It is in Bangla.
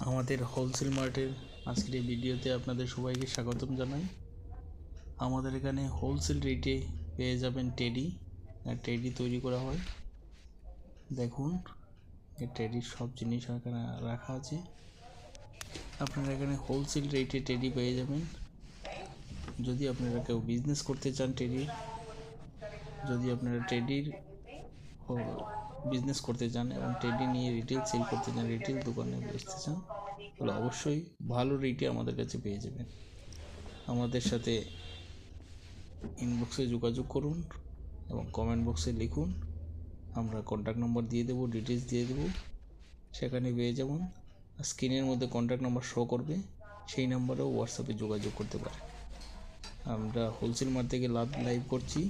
আমাদের হোলসেল মার্টের আজকের এই ভিডিওতে আপনাদের সবাইকে স্বাগতম জানাই। আমাদের এখানে হোলসেল রেটে পেয়ে যাবেন টেডি তৈরি করা হয়। দেখুন, এই টেডির সব জিনিস এখানে রাখা আছে। আপনারা এখানে হোলসেল রেটে টেডি পেয়ে যাবেন। যদি আপনারা কেউ বিজনেস করতে চান যদি আপনারা টেডির বিজনেস করতে চান এবং টেডি নিয়ে রিটেল সেল করতে চান, রিটেল দোকানে বেচতে চান, তাহলে অবশ্যই ভালো রেটে আমাদের কাছে পেয়ে যাবেন। আমাদের সাথে ইনবক্সে যোগাযোগ করুন এবং কমেন্ট বক্সে লিখুন। আমরা কন্ট্যাক্ট নম্বর দিয়ে দেবো, ডিটেলস দিয়ে দেবো, সেখানে পেয়ে যাবেন। স্ক্রিনের মধ্যে কন্ট্যাক্ট নাম্বার শো করবে, সেই নাম্বারেও হোয়াটসঅ্যাপে যোগাযোগ করতে পারেন। আমরা হোলসেল মার্ট থেকে লাইভ করছি।